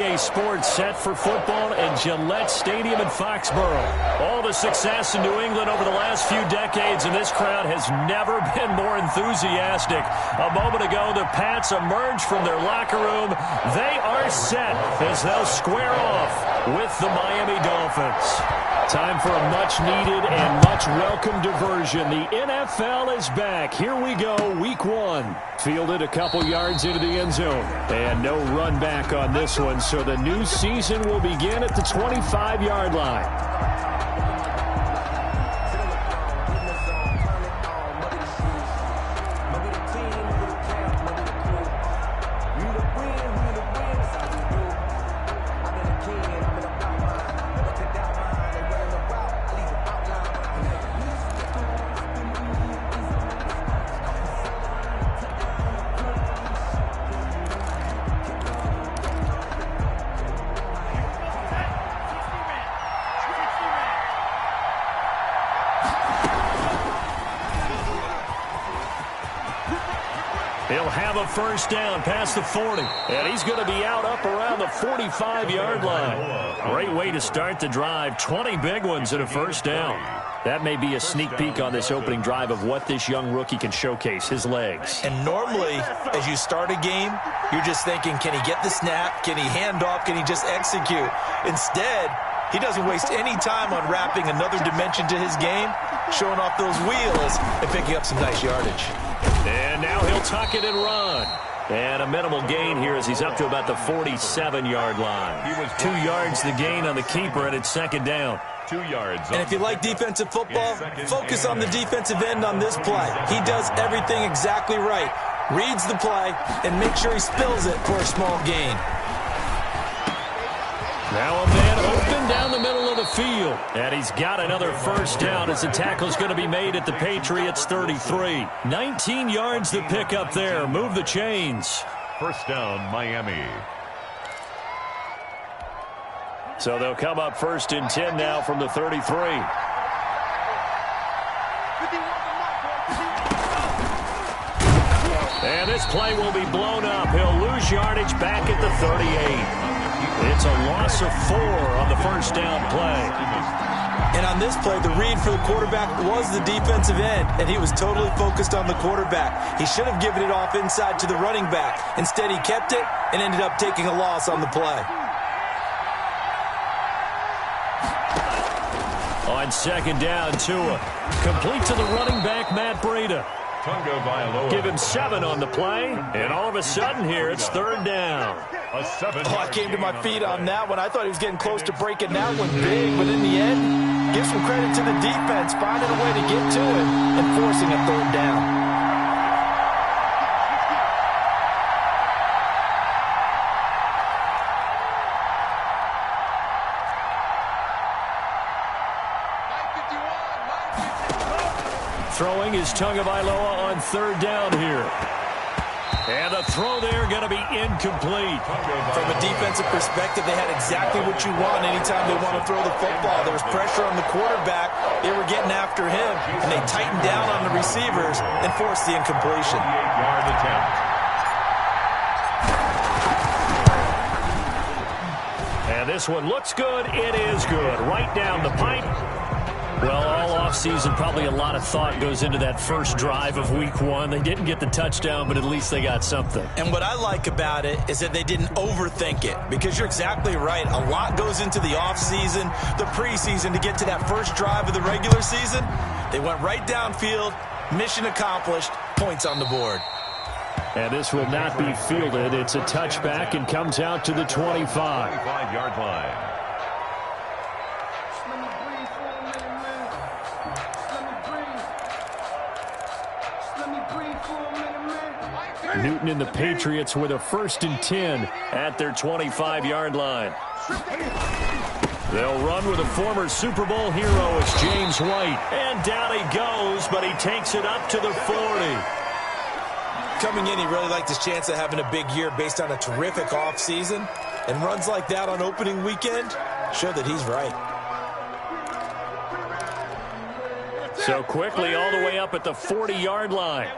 A Sports set for football at Gillette Stadium in Foxborough. All the success in New England over the last few decades, and this crowd has never been more enthusiastic. A moment ago, the Pats emerged from their locker room. They are set as they'll square off with the Miami Dolphins. Time for a much-needed and much-welcome diversion. The NFL is back. Here we go, Week 1. Fielded a couple yards into the end zone. And no run back on this one, so the new season will begin at the 25-yard line. He'll have a first down past the 40. And he's going to be out up around the 45-yard line. Great way to start the drive. 20 big ones and a first down. That may be a sneak peek on this opening drive of what this young rookie can showcase, his legs. And normally, as you start a game, you're just thinking, can he get the snap? Can he hand off? Can he just execute? Instead, he doesn't waste any time on wrapping another dimension to his game, showing off those wheels and picking up some nice yardage. And now he'll tuck it and run. And a minimal gain here as he's up to about the 47-yard line. He was 2 yards the gain on the keeper, and it's second down. 2 yards. And if you like defensive football, focus on the defensive end on this play. He does everything exactly right. Reads the play and make sure he spills it for a small gain. Now a man open down the middle of the field. And he's got another first down as the tackle's going to be made at the Patriots' 33. 19 yards to pick up there. Move the chains. First down, Miami. So they'll come up first and 10 now from the 33. And this play will be blown up. He'll lose yardage back at the 38. It's a loss of 4 on the first down play. And on this play, the read for the quarterback was the defensive end, and he was totally focused on the quarterback. He should have given it off inside to the running back. Instead, he kept it and ended up taking a loss on the play. On second down, Tua. Complete to the running back, Matt Breida. Give him 7 on the play, and all of a sudden here, it's third down. I came to my feet on that one. I thought he was getting close to breaking that one big, but in the end, give some credit to the defense, finding a way to get to it and forcing a third down. Throwing is Tagovailoa on third down here. And the throw there going to be incomplete. From a defensive perspective, they had exactly what you want anytime they want to throw the football. There was pressure on the quarterback. They were getting after him, and they tightened down on the receivers and forced the incompletion. 8-yard attempt. And this one looks good. It is good. Right down the pipe. Well, all offseason, probably a lot of thought goes into that first drive of Week 1. They didn't get the touchdown, but at least they got something. And what I like about it is that they didn't overthink it, because you're exactly right. A lot goes into the offseason, the preseason, to get to that first drive of the regular season. They went right downfield, mission accomplished, points on the board. And this will not be fielded. It's a touchback and comes out to the 25. 25-yard line. Newton and the Patriots with a first and 10 at their 25-yard line. They'll run with a former Super Bowl hero. It's James White. And down he goes, but he takes it up to the 40. Coming in, he really liked his chance of having a big year based on a terrific offseason. And runs like that on opening weekend show that he's right. So quickly all the way up at the 40-yard line.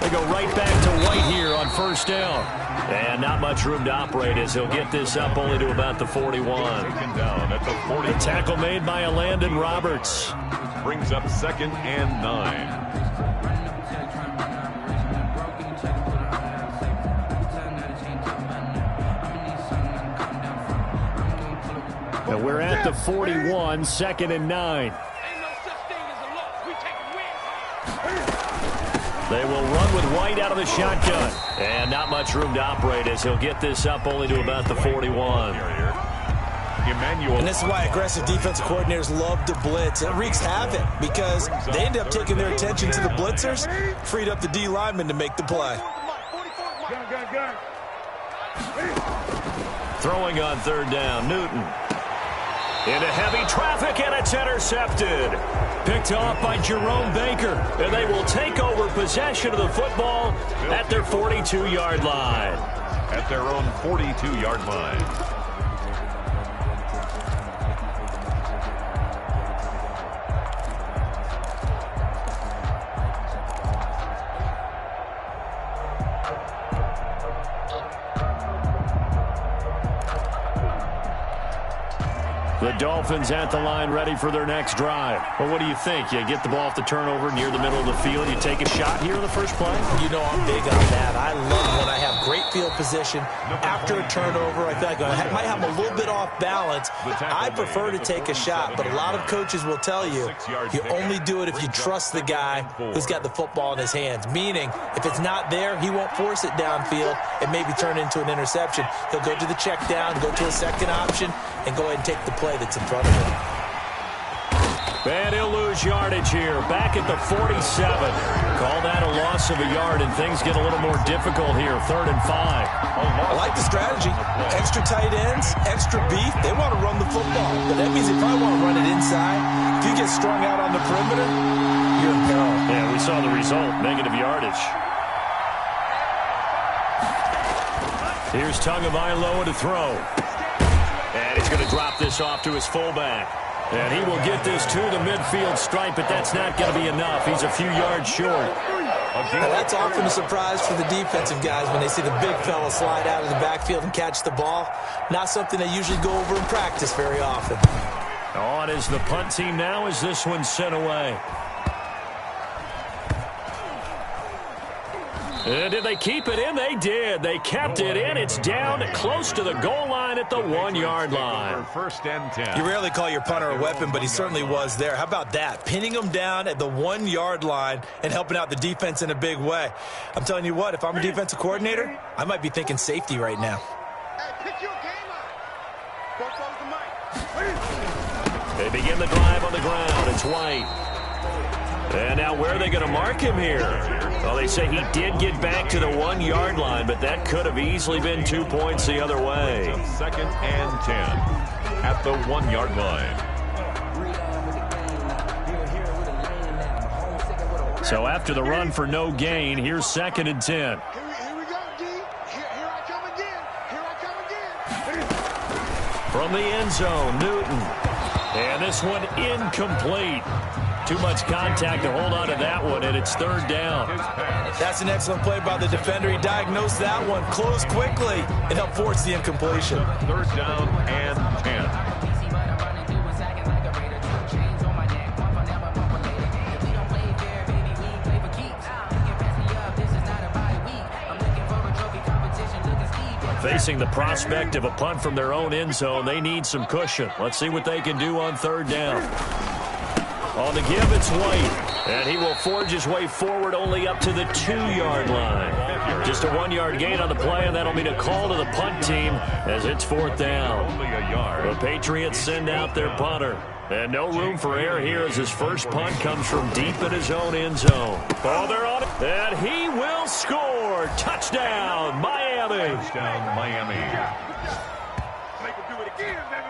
They go right back to White here on first down. And not much room to operate as he'll get this up only to about the 41. Taken down at the 40. The tackle made by Landon Roberts. Brings up 2nd and 9. And we're at the 41, 2nd and 9. They will run with White out of the shotgun. And not much room to operate as he'll get this up only to about the 41. And this is why aggressive defensive coordinators love to blitz. It wreaks havoc because they end up taking their attention to the blitzers, freed up the D lineman to make the play. Throwing on 3rd down, Newton. Into heavy traffic, and it's intercepted. Picked off by Jerome Baker. And they will take over possession of the football at their 42-yard line. At their own 42-yard line. The Dolphins at the line ready for their next drive. Well, what do you think? You get the ball off the turnover near the middle of the field. You take a shot here in the first play? You know I'm big on that. I love when I have great field position. After a turnover, I feel like I might have a little bit off balance. I prefer to take a shot, but a lot of coaches will tell you, you only do it if you trust the guy who's got the football in his hands. Meaning, if it's not there, he won't force it downfield and maybe turn into an interception. He'll go to the check down, go to a second option, and go ahead and take the play that's in front of him. And he'll lose yardage here. Back at the 47. Call that a loss of a yard, and things get a little more difficult here. 3rd and 5. I like the strategy. Extra tight ends, extra beef. They want to run the football. But that means they probably want to run it inside. If you get strung out on the perimeter, you're in peril. Yeah, we saw the result. Negative yardage. Here's Tagovailoa to throw. And he's going to drop this off to his fullback. And he will get this to the midfield stripe, but that's not going to be enough. He's a few yards short. Well, that's often a surprise for the defensive guys when they see the big fella slide out of the backfield and catch the ball. Not something they usually go over in practice very often. On is the punt team now as this one's sent away. And did they keep it in? They did. They kept it in. It's down close to the goal line at the 1-yard line. 1st and 10. You rarely call your punter a weapon, but he certainly was there. How about that? Pinning him down at the 1-yard line and helping out the defense in a big way. I'm telling you what, if I'm a defensive coordinator, I might be thinking safety right now. They begin the drive on the ground. It's White. And now where are they going to mark him here? Well, they say he did get back to the 1-yard line, but that could have easily been 2 points the other way. 2nd and 10 at the 1-yard line. So after the run for no gain, here's 2nd and 10. Here we go, D. Here I come again. Here I come again. From the end zone, Newton. And this one incomplete. Too much contact to hold on to that one, and it's 3rd down. That's an excellent play by the defender. He diagnosed that one, closed quickly, and helped force the incompletion. 3rd down and 10. Facing the prospect of a punt from their own end zone, they need some cushion. Let's see what they can do on 3rd down. On the give, it's White. And he will forge his way forward only up to the 2-yard line. Just a 1-yard gain on the play, and that'll mean a call to the punt team as it's 4th down. Only a yard. The Patriots send out their punter. And no room for error here as his first punt comes from deep in his own end zone. Oh, they're on it. And he will score. Touchdown, Miami. Touchdown, Miami.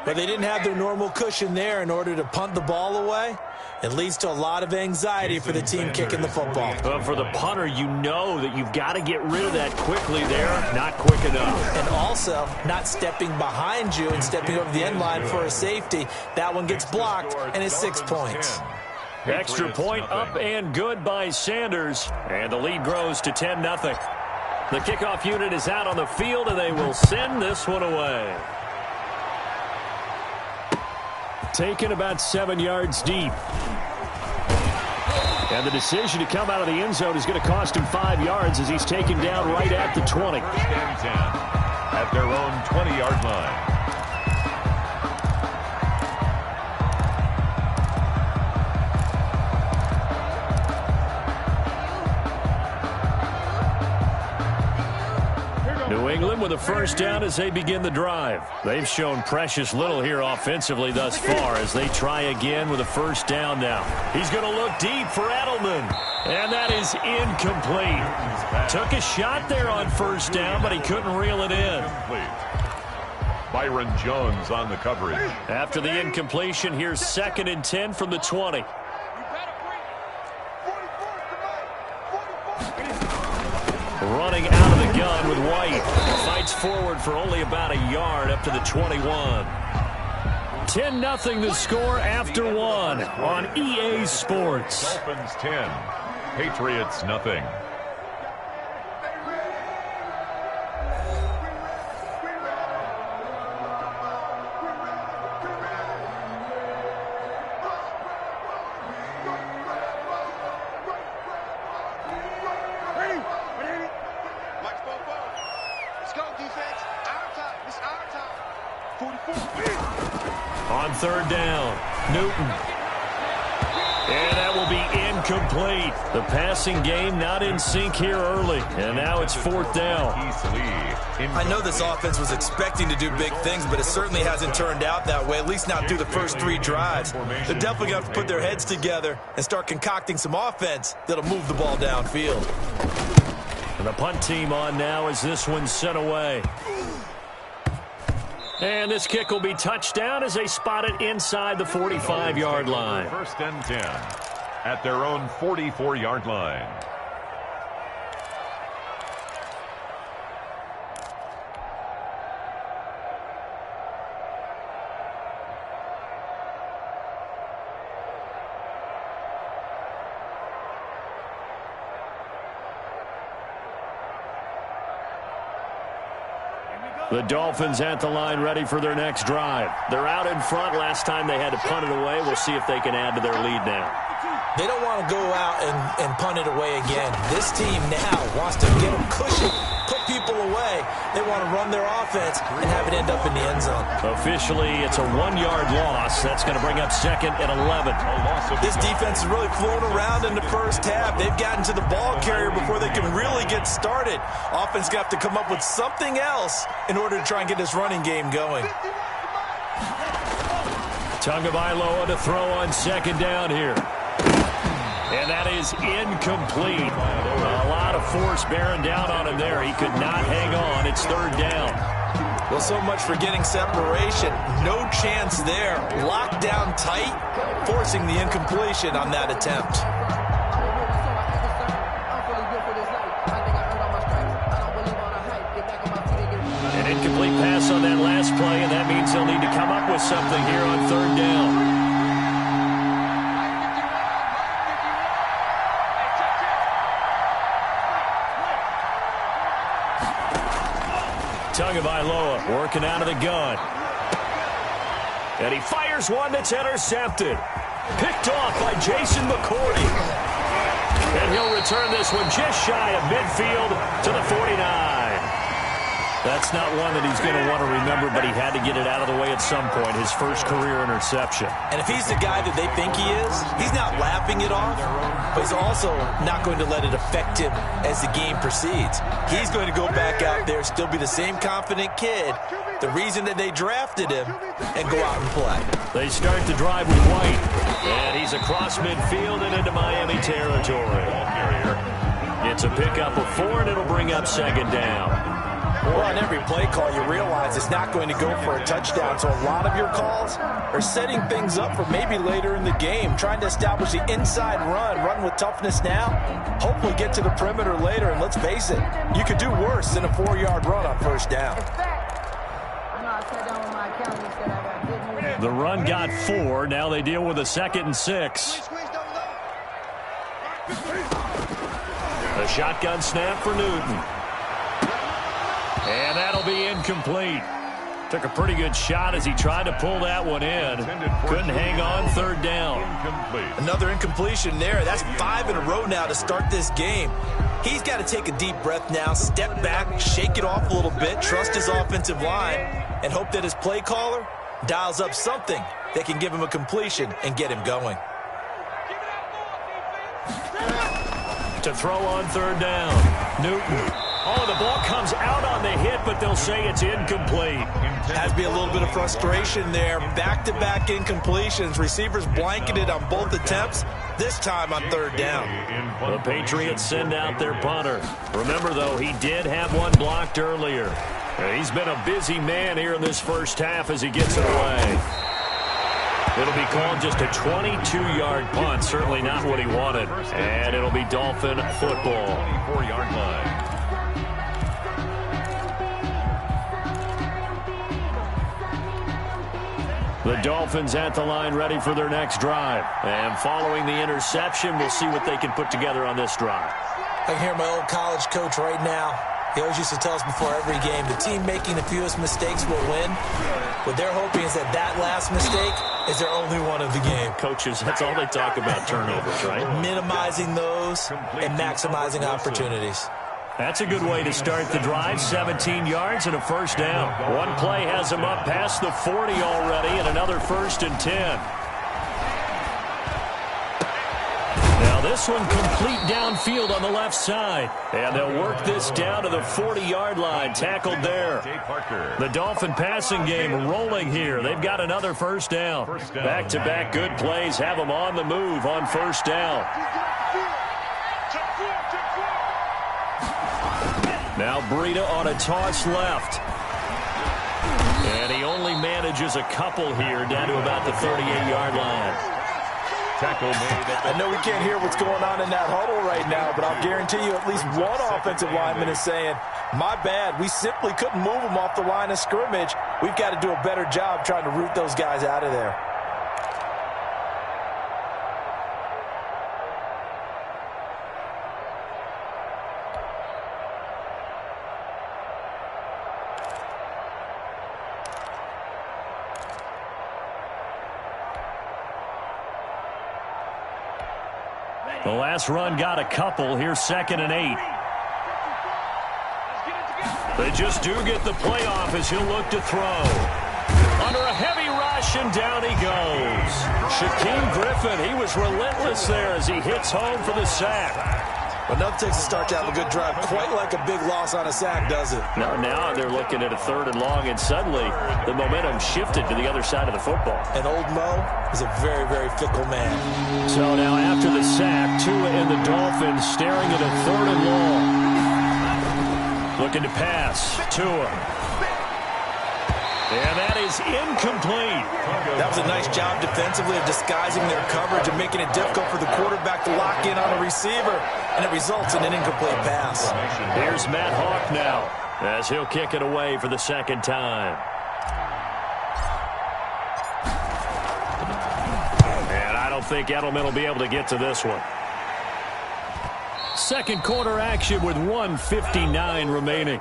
But they didn't have their normal cushion there in order to punt the ball away. It leads to a lot of anxiety for the team kicking the football. But for the punter, you know that you've got to get rid of that quickly there. Not quick enough. And also, not stepping behind you and stepping over the end line for a safety. That one gets blocked, and it's 6 points. Extra point up and good by Sanders. And the lead grows to 10-0. The kickoff unit is out on the field, and they will send this one away. Taken about 7 yards deep. And the decision to come out of the end zone is going to cost him 5 yards as he's taken down right at the 20. First and 10 at their own 20-yard line. New England with a first down as they begin the drive. They've shown precious little here offensively thus far as they try again with a first down now. He's going to look deep for Edelman. And that is incomplete. Took a shot there on first down, but he couldn't reel it in. Byron Jones on the coverage. After the incompletion, here's 2nd and 10 from the 20. Running out of the gun with White. Fights forward for only about a yard up to the 21. 10-0 the score after one on EA Sports. Dolphins 10, Patriots nothing. On third down, Newton. And that will be incomplete. The passing game not in sync here early. And now it's 4th down. I know this offense was expecting to do big things, but it certainly hasn't turned out that way, at least not through the first 3 drives. They're definitely going to have to put their heads together and start concocting some offense that'll move the ball downfield. And the punt team on now as this one's sent away. And this kick will be touchdown as they spot it inside the 45-yard line. First and 10 at their own 44-yard line. The Dolphins at the line ready for their next drive. They're out in front. Last time they had to punt it away. We'll see if they can add to their lead now. They don't want to go out and punt it away again. This team now wants to get them cushion, put people away. They want to run their offense and have it end up in the end zone. Officially, it's a 1-yard loss. That's going to bring up 2nd and 11. This defense is really flown around in the first half. They've gotten to the ball carrier before they can really get started. Offense got to come up with something else in order to try and get this running game going. Tagovailoa to throw on 2nd down here. And that is incomplete. A lot of force bearing down on him there. He could not hang on. It's 3rd down. Well, so much for getting separation. No chance there. Locked down tight, forcing the incompletion on that attempt. An incomplete pass on that last play, and that means they'll need to come up with something here on 3rd down. Tagovailoa working out of the gun. And he fires one that's intercepted. Picked off by Jason McCourty. And he'll return this one just shy of midfield to the 49. That's not one that he's going to want to remember, but he had to get it out of the way at some point, his first career interception. And if he's the guy that they think he is, he's not laughing it off, but he's also not going to let it affect him as the game proceeds. He's going to go back out there, still be the same confident kid, the reason that they drafted him, and go out and play. They start the drive with White, and he's across midfield and into Miami territory. It's a pickup of 4, and it'll bring up 2nd down. Well, on every play call, you realize it's not going to go for a touchdown, so a lot of your calls are setting things up for maybe later in the game, trying to establish the inside run with toughness now, hopefully get to the perimeter later, and let's face it, you could do worse than a 4-yard run on first down. The run got 4. Now they deal with a 2nd and 6. A shotgun snap for Newton. And that'll be incomplete. Took a pretty good shot as he tried to pull that one in. Couldn't hang on, third down. Another incompletion there. That's 5 in a row now to start this game. He's got to take a deep breath now, step back, shake it off a little bit, trust his offensive line, and hope that his play caller dials up something that can give him a completion and get him going. To throw on third down, Newton. Oh, the ball comes out on the hit, but they'll say it's incomplete. Has to be a little bit of frustration there. Back-to-back incompletions. Receivers blanketed on both attempts, this time on third down. The Patriots send out their punter. Remember, though, he did have one blocked earlier. He's been a busy man here in this first half as he gets it away. It'll be called just a 22-yard punt. Certainly not what he wanted. And it'll be Dolphin football. 24-yard line. The Dolphins at the line ready for their next drive. And following the interception, we'll see what they can put together on this drive. I can hear my old college coach right now. He always used to tell us before every game, the team making the fewest mistakes will win. What they're hoping is that that last mistake is their only one of the game. Coaches, that's all they talk about, turnovers, right? Minimizing those and maximizing opportunities. That's a good way to start the drive. 17 yards and a first down. One play has them up past the 40 already, and another 1st and 10. Now this one complete downfield on the left side. And they'll work this down to the 40-yard line. Tackled there. The Dolphin passing game rolling here. They've got another first down. Back-to-back good plays have them on the move on first down. Now Breida on a toss left. And he only manages a couple here down to about the 38-yard line. Tackle made. I know we can't hear what's going on in that huddle right now, but I'll guarantee you at least one offensive lineman is saying, my bad, we simply couldn't move them off the line of scrimmage. We've got to do a better job trying to root those guys out of there. The last run got a couple. Here's 2nd and 8. They just do get the playoff as he'll look to throw. Under a heavy rush, and down he goes. Shaquem Griffin, he was relentless there as he hits home for the sack. But nothing takes a start to have a good drive, quite like a big loss on a sack, does it? Now they're looking at a 3rd and long, and suddenly the momentum shifted to the other side of the football. And old Mo is a very, very fickle man. So now after the sack, Tua and the Dolphins staring at a 3rd and long. Looking to pass. Tua. And that is incomplete. That was a nice job defensively of disguising their coverage and making it difficult for the quarterback to lock in on a receiver, and it results in an incomplete pass. Here's Matt Hawk now as he'll kick it away for the 2nd time. And I don't think Edelman will be able to get to this one. Second quarter action with 1:59 remaining.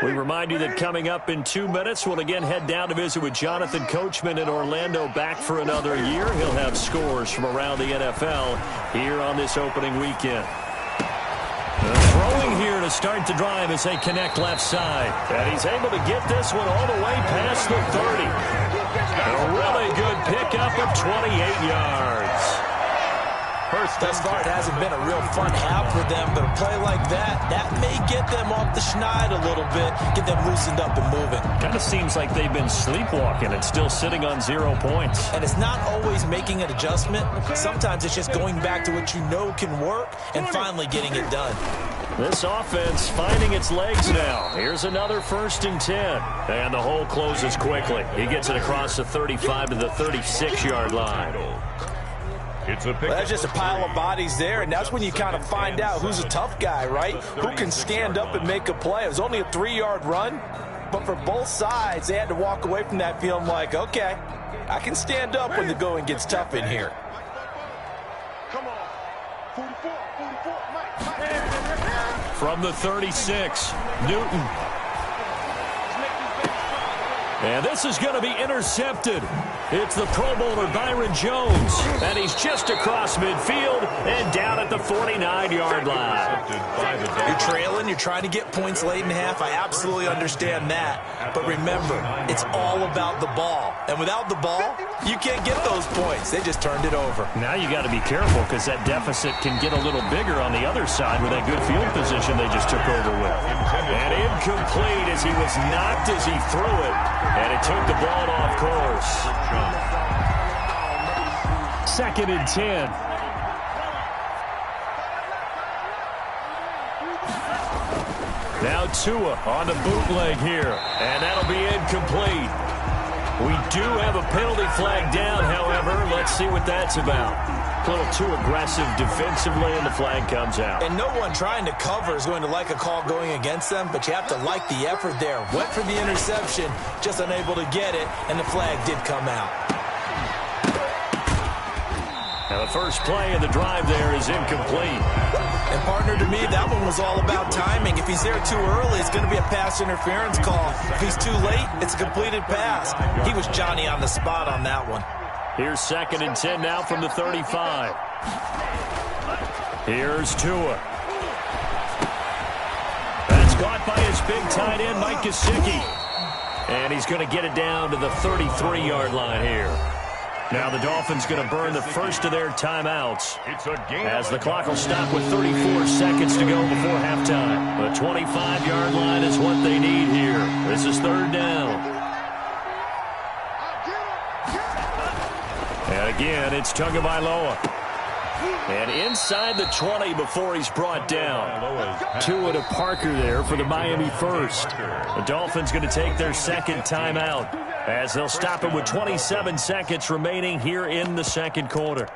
We remind you that coming up in 2 minutes, we'll again head down to visit with Jonathan Coachman in Orlando, back for another year. He'll have scores from around the NFL here on this opening weekend. Throwing here to start the drive as they connect left side. And he's able to get this one all the way past the 30. A really good pickup of 28 yards. Thus far, it hasn't been a real fun half for them, but a play like that may get them off the schneid a little bit, get them loosened up and moving. Kind of seems like they've been sleepwalking and still sitting on 0 points. And it's not always making an adjustment. Sometimes it's just going back to what you know can work and finally getting it done. This offense finding its legs now. Here's another 1st and 10. And the hole closes quickly. He gets it across the 35 to the 36-yard line. It's well, that's just a pile of bodies there, and that's when you kind of find out who's a tough guy, right? Who can stand up and make a play. It was only a 3-yard run, But for both sides, they had to walk away from that feeling like, okay, I can stand up when the going gets tough in here. Come on. 44, Mike. From the 36, Newton. And this is going to be intercepted. It's the Pro Bowler Byron Jones. And he's just across midfield and down at the 49-yard line. You're trailing. You're trying to get points late in half. I absolutely understand that. But remember, it's all about the ball. And without the ball, you can't get those points. They just turned it over. Now you got to be careful because that deficit can get a little bigger on the other side with that good field position they just took over with. And incomplete as he was knocked as he threw it. And it took the ball off course. 2nd and 10. Now Tua on the bootleg here. And that'll be incomplete. We do have a penalty flag down, however. Let's see what that's about. A little too aggressive defensively, and the flag comes out. And no one trying to cover is going to like a call going against them, but you have to like the effort there. Went for the interception, just unable to get it, and the flag did come out. Now the first play of the drive there is incomplete. And partner, to me, that one was all about timing. If he's there too early, it's going to be a pass interference call. If he's too late, it's a completed pass. He was Johnny on the spot on that one. Here's 2nd and 10 now from the 35. Here's Tua. That's caught by his big tight end, Mike Gesicki. And he's going to get it down to the 33-yard line here. Now the Dolphins going to burn the first of their timeouts as the clock will stop with 34 seconds to go before halftime. The 25-yard line is what they need here. This is 3rd down. And again, it's Tagovailoa. And inside the 20 before he's brought down. Tua to Parker there for the Miami first. The Dolphins going to take their 2nd timeout as they'll stop it with 27 seconds remaining here in the 2nd quarter.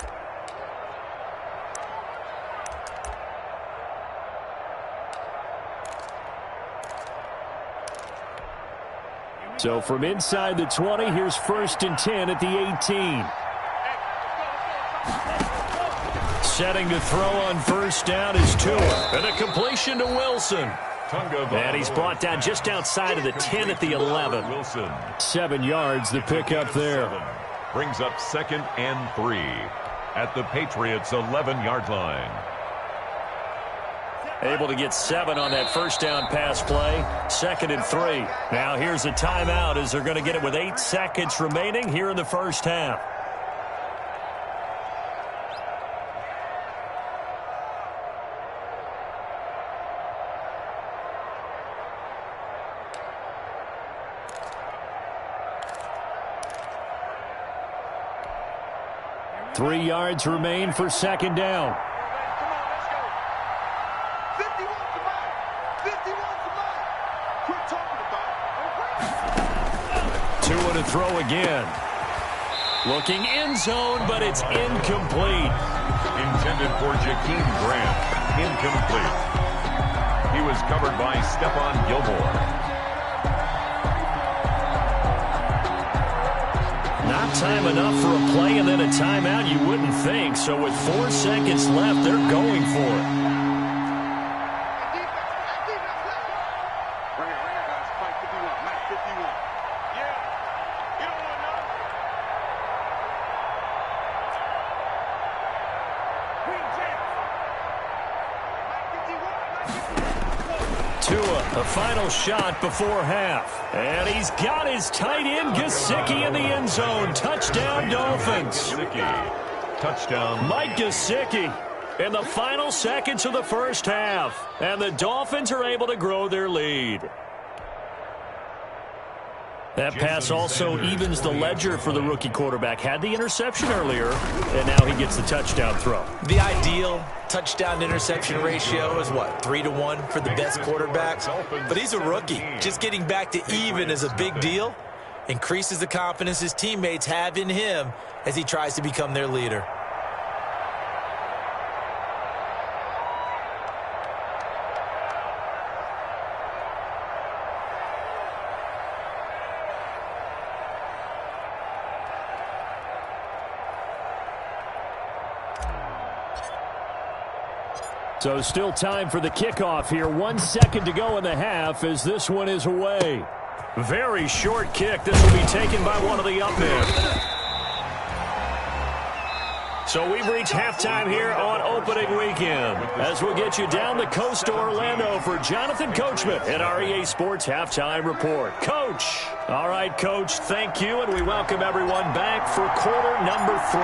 So from inside the 20, here's 1st and 10 at the 18. Setting to throw on 1st down is Tua. And a completion to Wilson. And he's brought down just outside of the 10 at the 11. 7 yards, the pickup there. Brings up 2nd and 3 at the Patriots' 11-yard line. Able to get 7 on that 1st down pass play. 2nd and 3. Now here's a timeout as they're going to get it with 8 seconds remaining here in the 1st half. Three yards remain for 2nd down. Come on, let's go. 51 to Mike. 51 to Mike. Quit talking about it. Tua to throw again. Looking end zone, but it's incomplete. Intended for Jakeem Grant. Incomplete. He was covered by Stephon Gilmore. Not time enough for a play and then a timeout, you wouldn't think. So with 4 seconds left, they're going for it. Right here, guys. Mike 51. Mike 51. Yeah. You don't want to know. Green Jack. Mike 51. Tua, a final shot before half. And he's got his tight end, Gesicki, in the end zone. Touchdown, Dolphins. Touchdown. Mike Gesicki in the final seconds of the 1st half. And the Dolphins are able to grow their lead. That pass also evens the ledger for the rookie quarterback. Had the interception earlier, and now he gets the touchdown throw. The ideal touchdown-interception ratio is, what, 3-to-1 for the best quarterbacks? But he's a rookie. Just getting back to even is a big deal. Increases the confidence his teammates have in him as he tries to become their leader. So still time for the kickoff here. 1 second to go in the half as this one is away. Very short kick. This will be taken by one of the up men. So we've reached halftime here on opening weekend as we'll get you down the coast to Orlando for Jonathan Coachman at our EA Sports Halftime Report. Coach. All right, Coach, thank you, and we welcome everyone back for quarter number 3.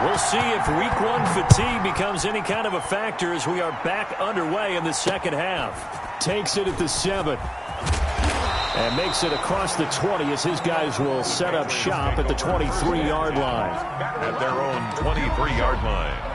We'll see if week 1 fatigue becomes any kind of a factor as we are back underway in the second half. Takes it at the 7. And makes it across the 20 as his guys will set up shop at the 23-yard line. At their own 23-yard line.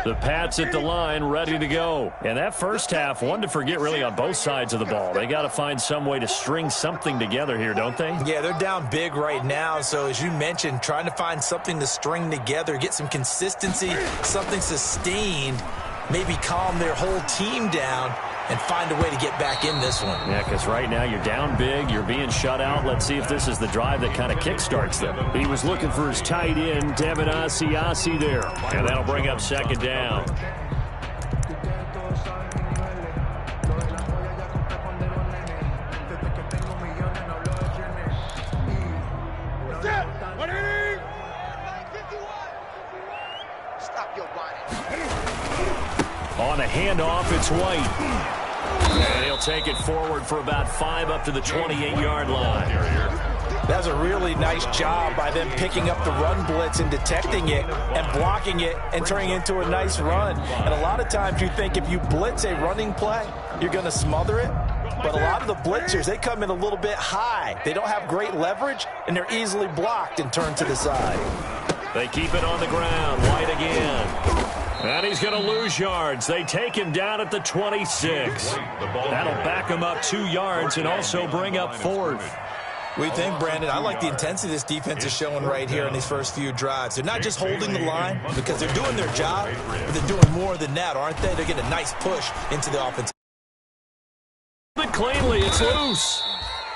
The Pats at the line, ready to go. And that first half, one to forget really on both sides of the ball. They got to find some way to string something together here, don't they? Yeah, they're down big right now. So as you mentioned, trying to find something to string together, get some consistency, something sustained, maybe calm their whole team down and find a way to get back in this one. Yeah, because right now you're down big, you're being shut out. Let's see if this is the drive that kind of kickstarts them. He was looking for his tight end, Devin Asiasi there. And that'll bring up second down. On a handoff, it's White. And he'll take it forward for about 5 up to the 28-yard line. That's a really nice job by them picking up the run blitz and detecting it and blocking it and turning it into a nice run. And a lot of times you think if you blitz a running play, you're going to smother it. But a lot of the blitzers, they come in a little bit high. They don't have great leverage, and they're easily blocked and turned to the side. They keep it on the ground. White again. And he's going to lose yards. They take him down at the 26. That'll back him up 2 yards and also bring up 4th. We think, Brandon, I like the intensity this defense is showing right here in these first few drives. They're not just holding the line because they're doing their job, but they're doing more than that, aren't they? They're getting a nice push into the offense. But cleanly, it's loose.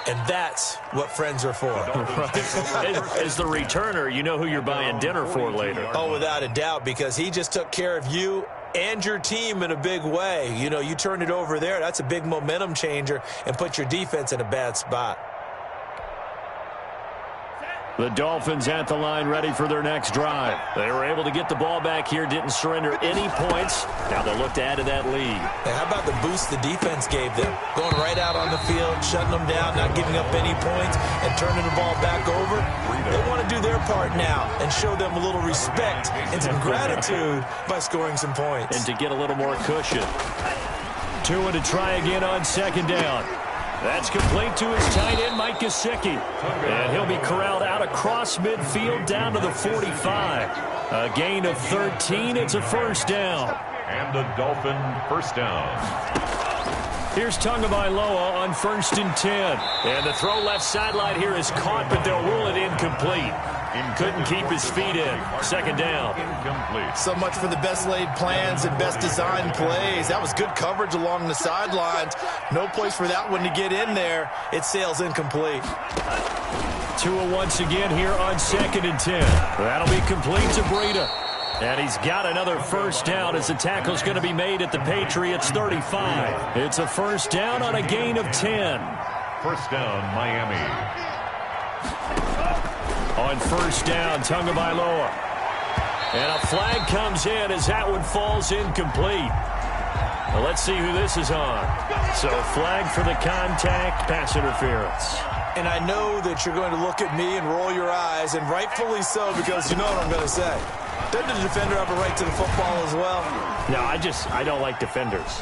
And that's what friends are for. As the returner, you know who you're buying dinner for later. Oh, without a doubt, because he just took care of you and your team in a big way. You know, you turned it over there. That's a big momentum changer and put your defense in a bad spot. The Dolphins at the line ready for their next drive. They were able to get the ball back here, didn't surrender any points. Now they'll look to add to that lead. Hey, how about the boost the defense gave them? Going right out on the field, shutting them down, not giving up any points, and turning the ball back over. They want to do their part now and show them a little respect and some gratitude by scoring some points. And to get a little more cushion. Tua to try again on second down. That's complete to his tight end, Mike Gesicki. And he'll be corralled out across midfield down to the 45. A gain of 13. It's a first down. And a Dolphin first down. Here's Tagovailoa on 1st and 10. And the throw left sideline here is caught, but they'll rule it incomplete. Couldn't keep his feet in. Second down. Incomplete. So much for the best laid plans and best designed plays. That was good coverage along the sidelines. No place for that one to get in there. It sails incomplete. Tua once again here on 2nd and 10. That'll be complete to Breida. And he's got another first down as the tackle's going to be made at the Patriots 35. It's a first down on a gain of 10. First down, Miami. On first down, Tagovailoa. And a flag comes in as that one falls incomplete. Well, let's see who this is on. So flag for the contact, pass interference. And I know that you're going to look at me and roll your eyes, and rightfully so, because you know what I'm going to say. Doesn't the defender have a right to the football as well? No, I don't like defenders.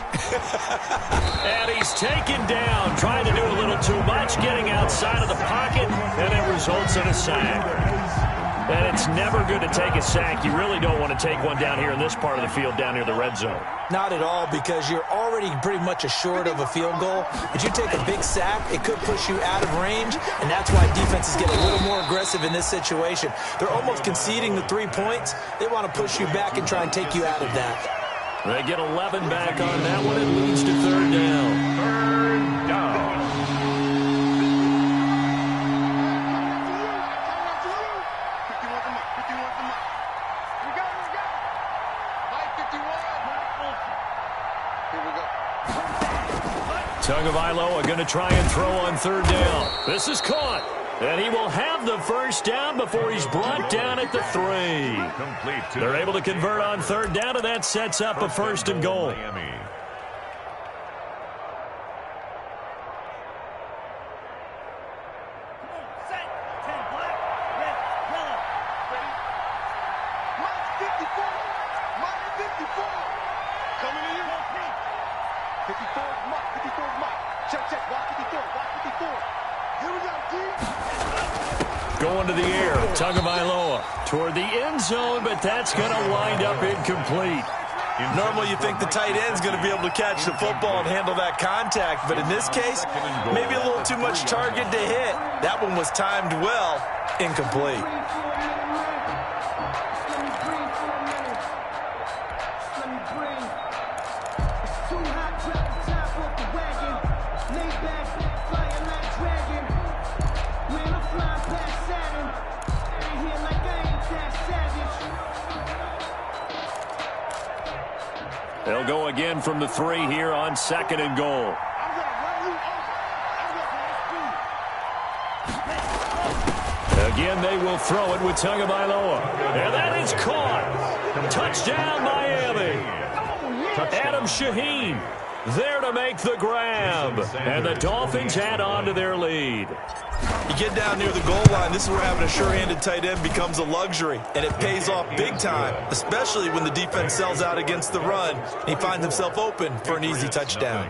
And he's taken down, trying to do a little too much, getting outside of the pocket, and it results in a sack. And it's never good to take a sack. You really don't want to take one down here in this part of the field, down near the red zone. Not at all, because you're already pretty much assured of a field goal. But you take a big sack, it could push you out of range, and that's why defenses get a little more aggressive in this situation. They're almost conceding the 3 points. They want to push you back and try and take you out of that. They get 11 back on that one. It leads to third down. Third down. Tagovailoa going to try and throw on third down. This is caught. And he will have the first down before he's brought down at the 3. They're able to convert on third down, and that sets up a first and goal. Going to the air, Tagovailoa toward the end zone, but that's going to wind up incomplete. Normally you think the tight end's going to be able to catch the football and handle that contact, but in this case, maybe a little too much target to hit. That one was timed well, incomplete. They'll go again from the 3 here on second and goal. Again, they will throw it with Tagovailoa. And that is caught. Touchdown, Miami. Adam Shaheen there to make the grab. And the Dolphins add on to their lead. You get down near the goal line, this is where having a sure-handed tight end becomes a luxury, and it pays off big time, especially when the defense sells out against the run, and he finds himself open for an easy touchdown.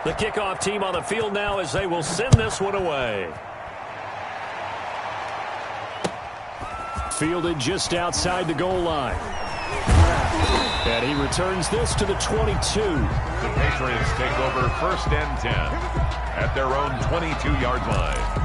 The kickoff team on the field now as they will send this one away. Fielded just outside the goal line. And he returns this to the 22. The Patriots take over 1st and 10 at their own 22-yard line.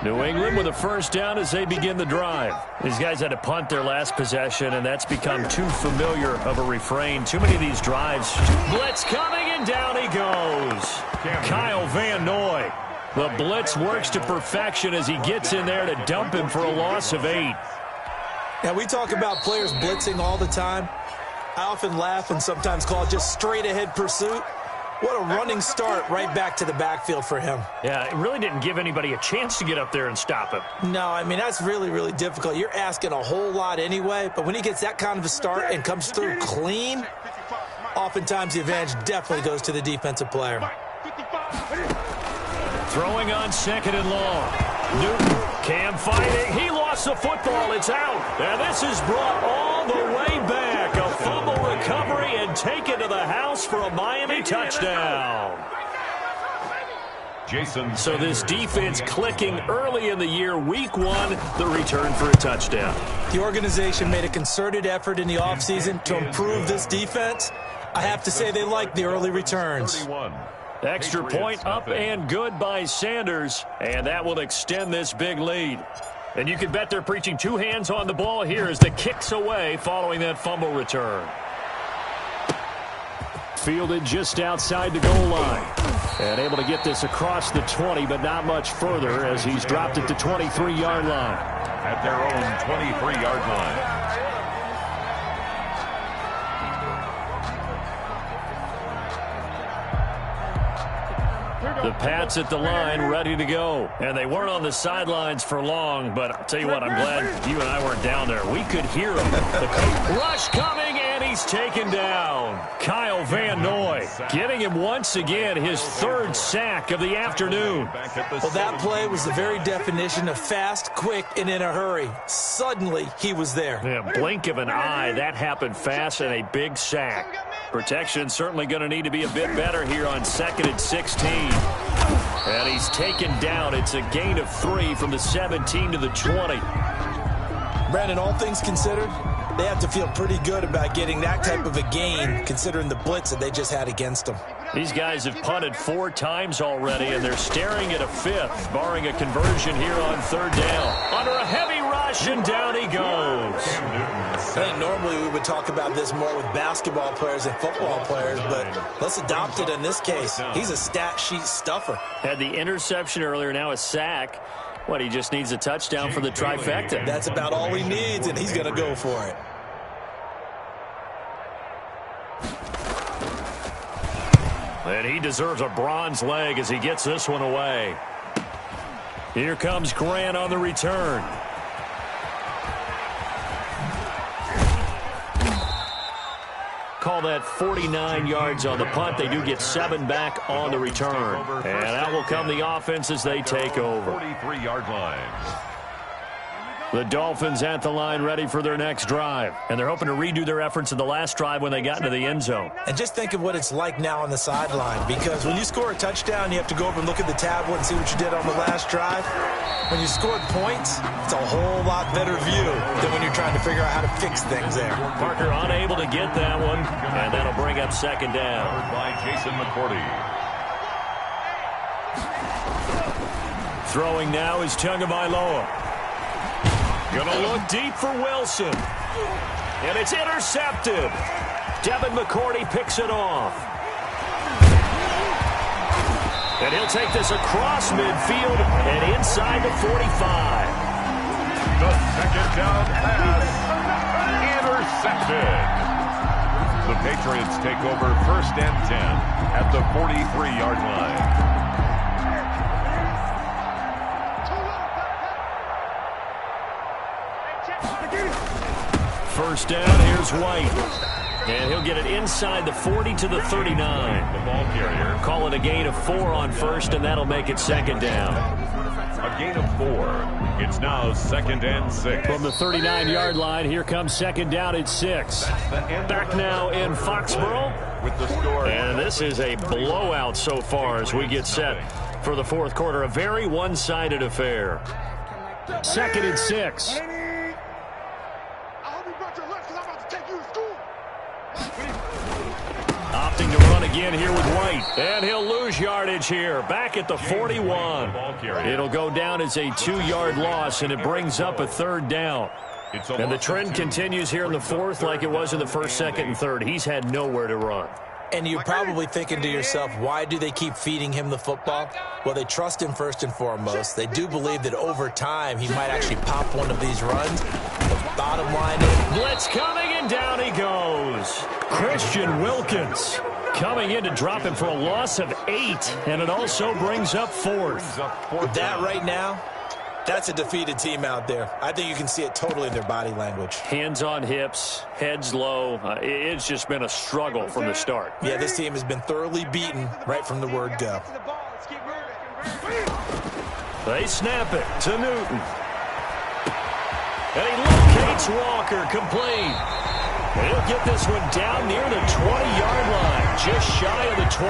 New England with a first down as they begin the drive. These guys had to punt their last possession, and that's become too familiar of a refrain. Too many of these drives. Blitz coming, and down he goes. Kyle Van Noy. The blitz works to perfection as he gets in there to dump him for a loss of 8. Now, we talk about players blitzing all the time. I often laugh and sometimes call it just straight-ahead pursuit. What a running start right back to the backfield for him. Yeah, it really didn't give anybody a chance to get up there and stop him. No, I mean, that's really, really difficult. You're asking a whole lot anyway, but when he gets that kind of a start and comes through clean, oftentimes the advantage definitely goes to the defensive player. Throwing on second and long. Newton, Cam fighting. He lost the football. It's out. And this is brought all the way back. A fumble recovery and taken to the house for a Miami touchdown. So this defense clicking early in the year, week 1, the return for a touchdown. The organization made a concerted effort in the offseason to improve this defense. I have to say they like the early returns. Extra point up and good by Sanders, and that will extend this big lead. And you can bet they're preaching 2 hands on the ball here as the kick's away following that fumble return. Fielded just outside the goal line. And able to get this across the 20, but not much further as he's dropped at the 23-yard line. At their own 23-yard line. The Pats at the line, ready to go. And they weren't on the sidelines for long, but I'll tell you what, I'm glad you and I weren't down there. We could hear them. The rush coming, and he's taken down. Kyle Van Noy getting him once again his 3rd sack of the afternoon. Well, that play was the very definition of fast, quick, and in a hurry. Suddenly, he was there. Yeah, blink of an eye, that happened fast, and a big sack. Protection certainly going to need to be a bit better here on 2nd and 16. And he's taken down. It's a gain of 3 from the 17 to the 20. Brandon, all things considered, they have to feel pretty good about getting that type of a gain considering the blitz that they just had against them. These guys have punted 4 times already, and they're staring at a 5th, barring a conversion here on 3rd down. Under a heavy rush, and down he goes. think normally we would talk about this more with basketball players and football players, but let's adopt it in this case. He's a stat sheet stuffer. Had the interception earlier, now a sack. What, he just needs a touchdown for the trifecta. That's about all he needs, and he's going to go for it. And he deserves a bronze leg as he gets this one away. Here comes Grant on the return. Call that 49 yards on the punt. They do get 7 back on the return. And that will come the offense as they take over. 43-yard line. The Dolphins at the line ready for their next drive. And they're hoping to redo their efforts in the last drive when they got into the end zone. And just think of what it's like now on the sideline, because when you score a touchdown, you have to go over and look at the tablet and see what you did on the last drive. When you scored points, it's a whole lot better view than when you're trying to figure out how to fix things there. Parker unable to get that one, and that'll bring up second down. Covered by Jason McCourty. Throwing now is Tagovailoa. Gonna look deep for Wilson. And it's intercepted. Devin McCourty picks it off. And he'll take this across midfield and inside the 45. The second down pass. Intercepted. The Patriots take over 1st and 10 at the 43-yard line. First down, here's White. And he'll get it inside the 40 to the 39. The ball carrier. Call it a gain of 4 on first, and that'll make it second down. A gain of 4. It's now 2nd and 6. From the 39-yard line, here comes second down at 6. Back now in Foxborough. With the score. And this is a blowout so far as we get set for the fourth quarter. A very one-sided affair. 2nd and 6. Opting to run again here with White. And he'll lose yardage here. Back at the 41. It'll go down as a 2-yard loss, and it brings up a 3rd down. And the trend continues here in the 4th like it was in the 1st, 2nd, and 3rd. He's had nowhere to run. And you're probably thinking to yourself, why do they keep feeding him the football? Well, they trust him first and foremost. They do believe that over time he might actually pop one of these runs. The bottom line is... Blitz coming, and down he goes. Christian Wilkins coming in to drop him for a loss of 8, and it also brings up 4th. That right now, that's a defeated team out there. I think you can see it totally in their body language. Hands on hips, heads low. It's just been a struggle from the start. Yeah, this team has been thoroughly beaten right from the word go. They snap it to Newton. And he locates Walker, complete. And he'll get this one down near the 20-yard line, just shy of the 20.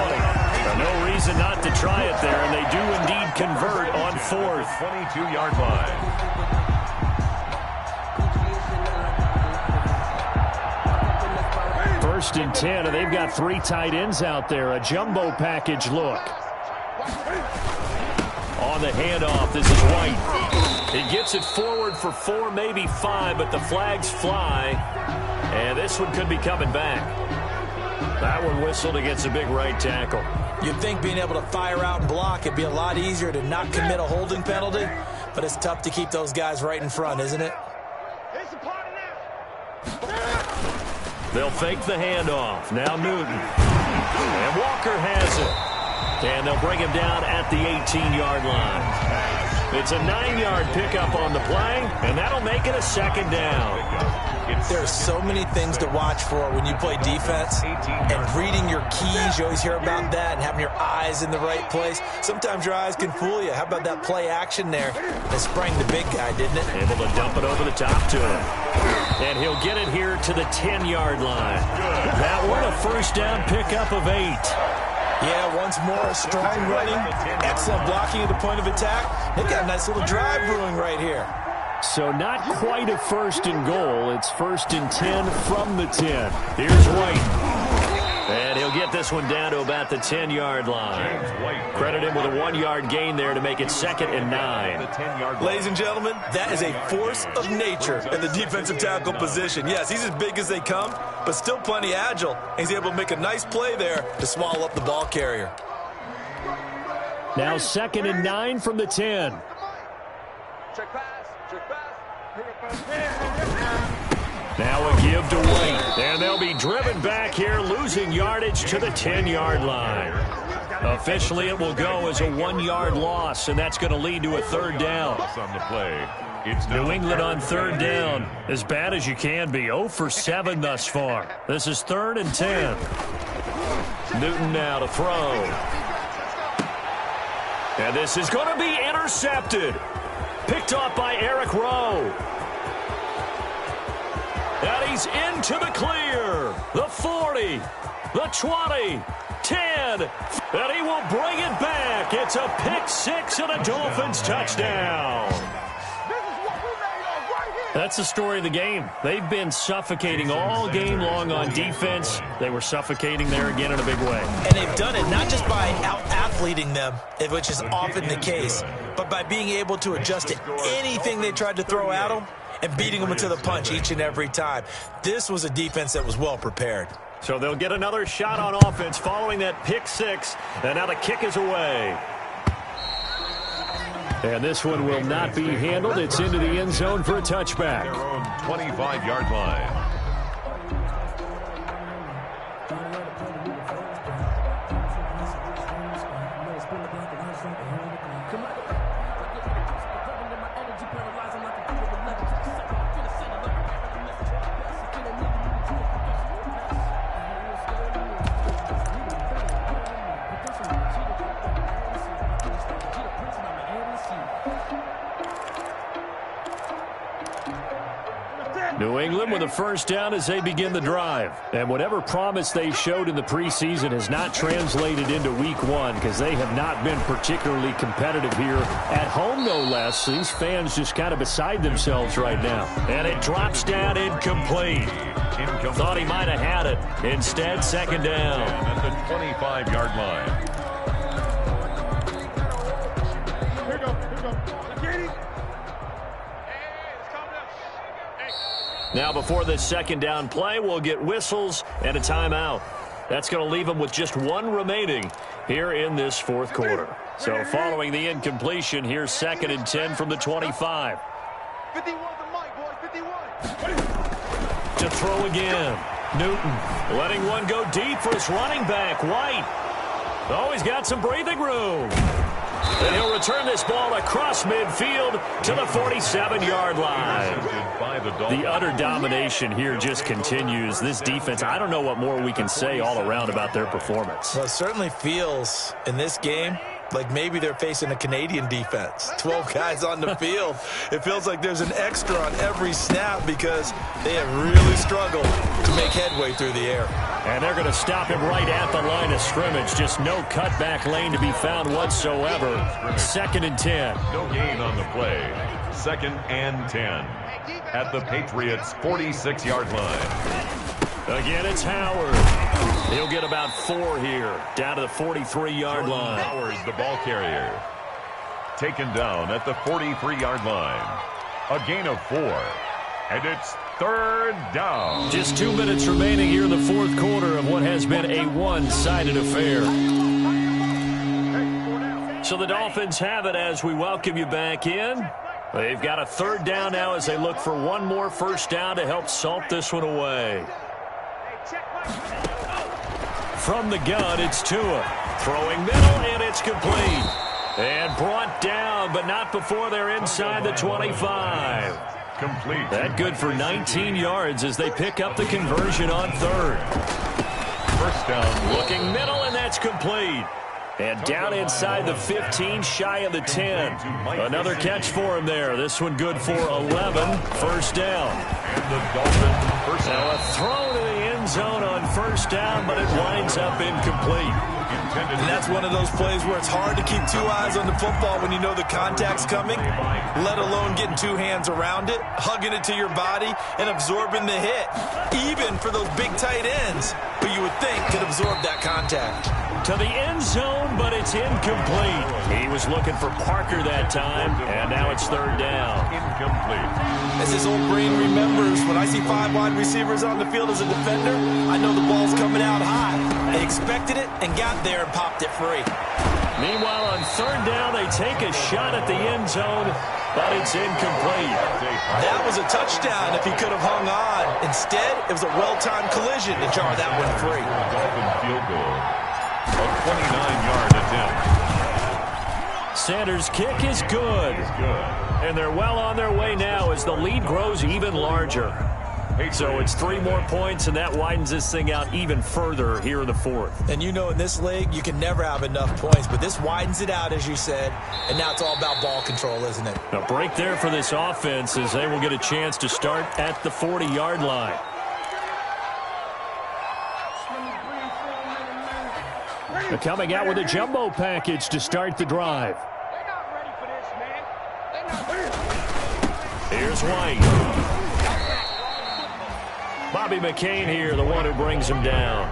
No reason not to try it there, and they do indeed convert on 4th. 22-yard line. First and 10, and they've got 3 tight ends out there. A jumbo package look. On the handoff, this is White. He gets it forward for 4, maybe 5, but the flags fly. And this one could be coming back. That one whistled against a big right tackle. You'd think being able to fire out and block, it'd be a lot easier to not commit a holding penalty, but it's tough to keep those guys right in front, isn't it? They'll fake the handoff. Now Newton. And Walker has it. And they'll bring him down at the 18-yard line. It's a 9-yard pickup on the play, and that'll make it a 2nd down. There's so many things to watch for when you play defense, and reading your keys, you always hear about that, and having your eyes in the right place. Sometimes your eyes can fool you. How about that play action there? They sprang the big guy, didn't it? Able to dump it over the top to him. And he'll get it here to the 10-yard line. That one a first down pickup of 8. Yeah, once more, strong running, excellent blocking at the point of attack. They've got a nice little drive brewing right here. So not quite a 1st and goal. It's 1st and 10 from the 10. Here's White. And he'll They'll get this one down to about the 10-yard line. Credit him with a 1-yard gain there to make it 2nd and 9. Ladies and gentlemen, that is a force of nature in the defensive tackle position. Yes, he's as big as they come, but still plenty agile. He's able to make a nice play there to swallow up the ball carrier. Now 2nd and 9 from the 10. Check pass. Check pass. Now a give to White, and they'll be driven back here, losing yardage to the 10-yard line. Officially, it will go as a 1-yard loss, and that's going to lead to a 3rd down. On the play. New England on 3rd down, as bad as you can be. 0 for 7 thus far. This is 3rd and 10. Newton now to throw. And this is going to be intercepted. Picked off by Eric Rowe. And he's into the clear. The 40, the 20, 10. And he will bring it back. It's a pick 6 and a Dolphins touchdown. That's the story of the game. They've been suffocating all game long on defense. They were suffocating there again in a big way. And they've done it not just by out-athleting them, which is often the case, but by being able to adjust to anything they tried to throw at them and beating them into the punch each and every time. This was a defense that was well prepared. So they'll get another shot on offense following that pick 6, and now the kick is away. And this one will not be handled. It's into the end zone for a touchback. Their own 25-yard line. New England with a 1st down as they begin the drive. And whatever promise they showed in the preseason has not translated into week 1 because they have not been particularly competitive here at home, no less. These fans just kind of beside themselves right now. And it drops down incomplete. Thought he might have had it. Instead, 2nd down. At the 25-yard line. Now before this 2nd down play, we'll get whistles and a timeout. That's going to leave them with just 1 remaining here in this 4th quarter. So following the incompletion, here's 2nd and 10 from the 25. 51 to Mike, boys, 51. To throw again. Newton letting one go deep for his running back, White. Oh, he's got some breathing room. And he'll return this ball across midfield to the 47-yard line. The utter domination here just continues. This defense, I don't know what more we can say all around about their performance. Well, it certainly feels in this game like maybe they're facing a Canadian defense. 12 guys on the field. It feels like there's an extra on every snap because they have really struggled to make headway through the air. And they're going to stop him right at the line of scrimmage. Just no cutback lane to be found whatsoever. 2nd and 10. No gain on the play. 2nd and 10. At the Patriots' 46-yard line. Again, it's Howard. He'll get about 4 here, down to the 43-yard line. Howard, the ball carrier. Taken down at the 43-yard line. A gain of 4. And it's 3rd down. Just 2 minutes remaining here in the 4th quarter of what has been a one-sided affair. So the Dolphins have it as we welcome you back in. They've got a 3rd down now as they look for 1 more 1st down to help salt this one away. From the gun, it's Tua. Throwing middle, and it's complete. And brought down, but not before they're inside the 25. Complete. That good for 19 yards as they pick up the conversion on 3rd. 1st down. Looking middle, and that's complete. And down inside the 15, shy of the 10. Another catch for him there. This one good for 11. 1st down. And the Dolphins first Now down. a throw to the end zone on 1st down, but it winds up incomplete. And that's one of those plays where it's hard to keep two eyes on the football when you know the contact's coming, let alone getting two hands around it, hugging it to your body, and absorbing the hit, even for those big tight ends who you would think could absorb that contact. To the end zone, but it's incomplete. He was looking for Parker that time, and now it's third down. Incomplete. As his old brain remembers, when I see 5 wide receivers on the field as a defender, I know the ball's coming out high. They expected it and got there and popped it free. Meanwhile, on third down, they take a shot at the end zone, but it's incomplete. That was a touchdown if he could have hung on. Instead, it was a well-timed collision to jar that one free. Dolphin field goal. A 29-yard attempt. Sanders' kick is good. And they're well on their way now as the lead grows even larger. So it's 3 more points, and that widens this thing out even further here in the fourth. And you know in this league, you can never have enough points, but this widens it out, as you said, and now it's all about ball control, isn't it? A break there for this offense as they will get a chance to start at the 40-yard line. They're coming out with a jumbo package to start the drive. They're not ready for this, man. They're not ready. Here's White. Bobby McCain here, the one who brings him down.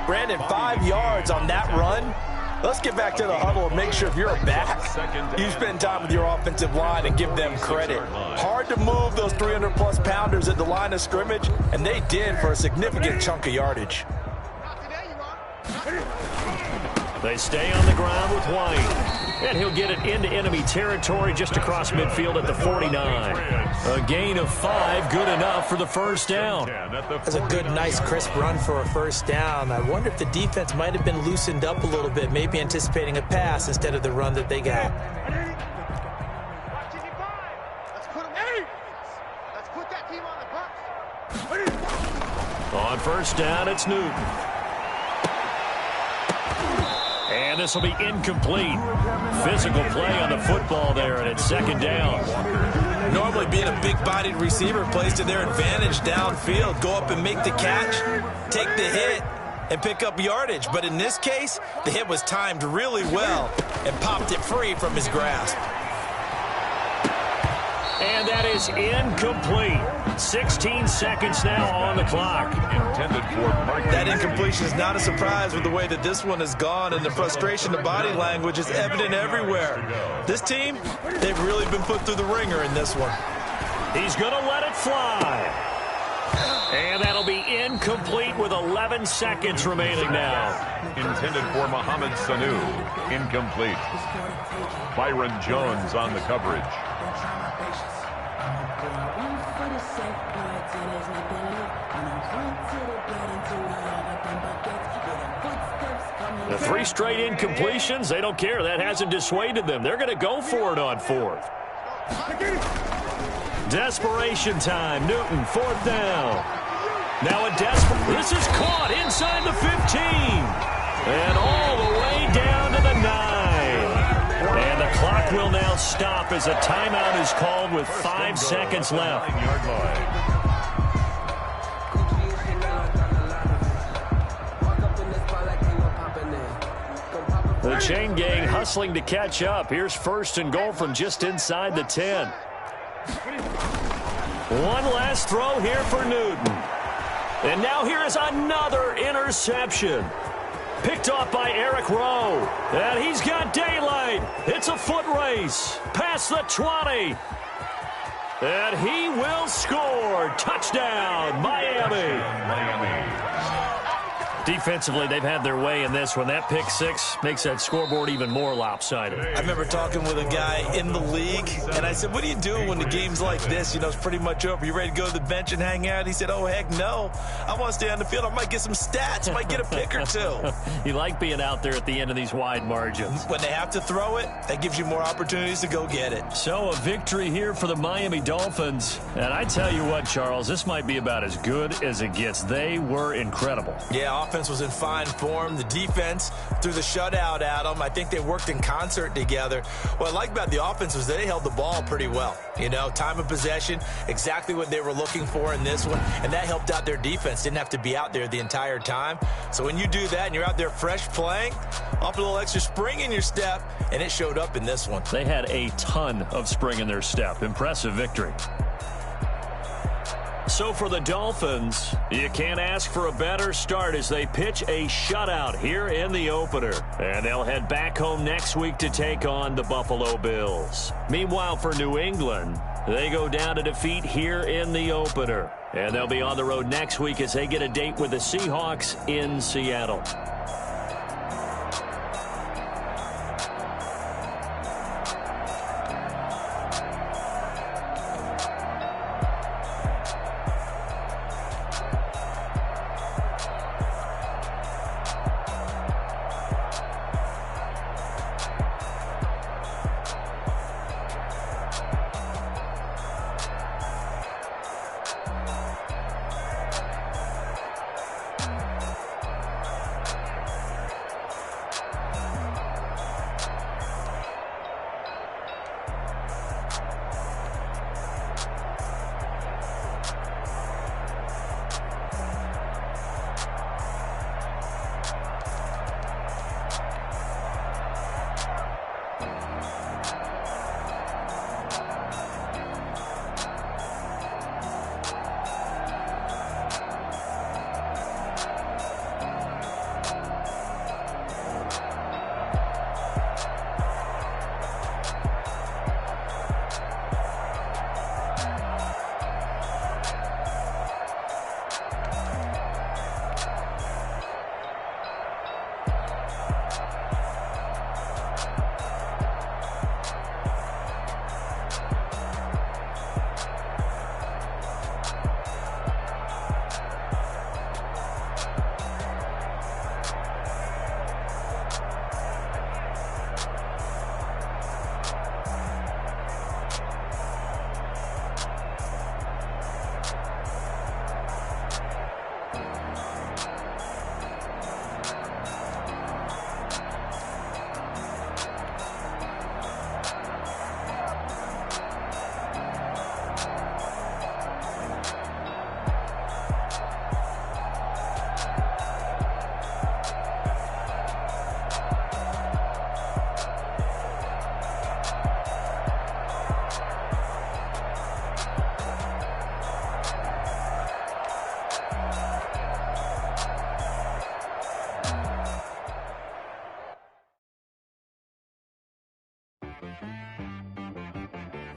Brandon, 5 yards on that run. Let's get back to the huddle and make sure if you're a back, you spend time with your offensive line and give them credit. Hard to move those 300-plus pounders at the line of scrimmage, and they did for a significant chunk of yardage. They stay on the ground with White. And he'll get it into enemy territory just across midfield at the 49. A gain of 5, good enough for the first down. That's a good, nice, crisp run for a first down. I wonder if the defense might have been loosened up a little bit, maybe anticipating a pass instead of the run that they got. Let's put that team on the box. On first down, it's Newton. And this will be incomplete. Physical play on the football there, and it's second down. Normally being a big-bodied receiver plays to their advantage downfield. Go up and make the catch, take the hit, and pick up yardage. But in this case, the hit was timed really well and popped it free from his grasp. And that is incomplete. 16 seconds now on the clock. Intended for that incompletion is not a surprise with the way that this one has gone, and the frustration of body language is evident everywhere. This team, they've really been put through the ringer in this one. He's going to let it fly. And that'll be incomplete with 11 seconds remaining now. Intended for Mohamed Sanu. Incomplete. Byron Jones on the coverage. The 3 straight incompletions, they don't care. That hasn't dissuaded them. They're going to go for it on fourth. Desperation time. Newton, fourth down. Now a this is caught inside the 15. And all the way down to the 9. And the clock will now stop as a timeout is called with 5 seconds left. The chain gang hustling to catch up. Here's first and goal from just inside the 10. One last throw here for Newton. And now here is another interception. Picked off by Eric Rowe. And he's got daylight. It's a foot race. Past the 20. And he will score. Touchdown, Miami. Defensively, they've had their way in this one. That pick 6 makes that scoreboard even more lopsided. I remember talking with a guy in the league, and I said, what do you do when the game's like this? You know, it's pretty much over. You ready to go to the bench and hang out? He said, oh, heck no. I want to stay on the field. I might get some stats. I might get a pick or 2. You like being out there at the end of these wide margins. When they have to throw it, that gives you more opportunities to go get it. So a victory here for the Miami Dolphins. And I tell you what, Charles, this might be about as good as it gets. They were incredible. Yeah, offense offense was in fine form. The defense threw the shutout at them. I think they worked in concert together. What I like about the offense was they held the ball pretty well. You know, time of possession, exactly what they were looking for in this one, and that helped out their defense. Didn't have to be out there the entire time. So when you do that and you're out there fresh playing, off a little extra spring in your step, and it showed up in this one. They had a ton of spring in their step. Impressive victory. So for the Dolphins, you can't ask for a better start as they pitch a shutout here in the opener. And they'll head back home next week to take on the Buffalo Bills. Meanwhile, for New England, they go down to defeat here in the opener. And they'll be on the road next week as they get a date with the Seahawks in Seattle.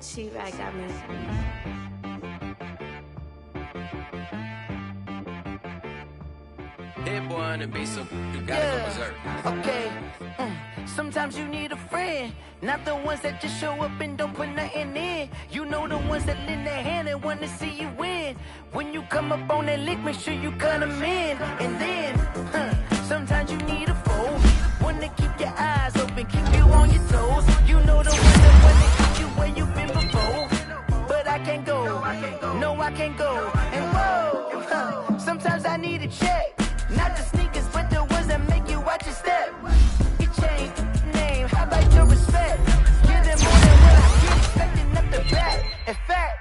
She-Rag got me. Hit boy on the beat, so you gotta go berserk. Okay. Sometimes you need a friend, not the ones that just show up and don't put nothing in. You know the ones that lend their hand and want to see you win. When you come up on that lick, make sure you cut them in. And then, sometimes you need a foe, one to keep your eyes open, keep you on your toes. You know the one that want to keep you where you've been before. But I can't go, no I can't go. And whoa, sometimes I need a check. Not the sneakers, but the ones that make you watch your step. You change name, how about your respect? Give them more than what I get, expecting up the back. In fact,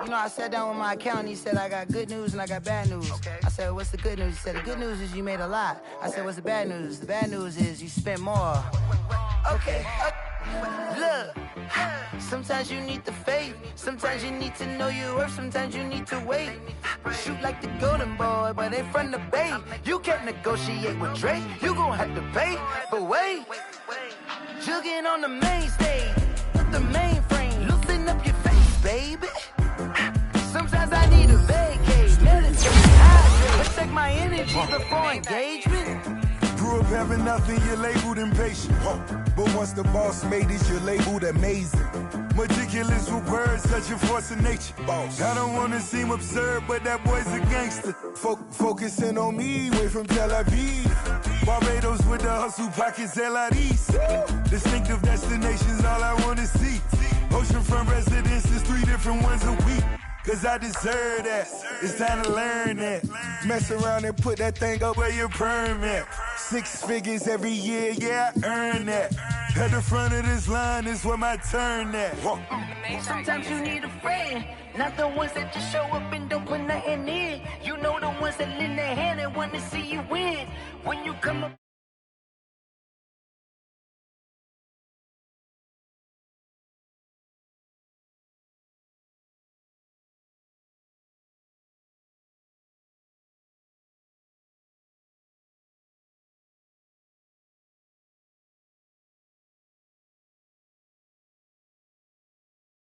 you know, I sat down with my accountant, he said, I got good news and I got bad news. Okay. I said, what's the good news? He said, the good news is you made a lot. I said, what's the bad news? The bad news is you spent more. Okay. Look, sometimes you need the faith, sometimes you need to know your worth, sometimes you need to wait. Shoot like the golden boy, but ain't from the bay. You can't negotiate with Drake, you gon' have to pay. But wait, jugging on the main stage, the mainframe, loosen up your face, baby. Sometimes I need a vacate, meditate, hydrate, protect my energy before engagement. Grew up having nothing, you're labeled impatient. But once the boss made it, you're labeled amazing. Meticulous with words, such a force of nature. Boss. I don't wanna seem absurd, but that boy's a gangster. Focusing on me, way from Tel Aviv. Barbados with the hustle pockets, LIDs. Distinctive destinations, all I wanna see. Oceanfront residences, 3 different ones a week. cause I deserve that. It's time to learn that. Mess around and put that thing up where your permit. 6 figures every year, yeah, I earn that. At the front of this line is where my turn at. Sometimes you need a friend, not the ones that just show up and don't put nothing in. You know the ones that lend their hand and want to see you win. When you come up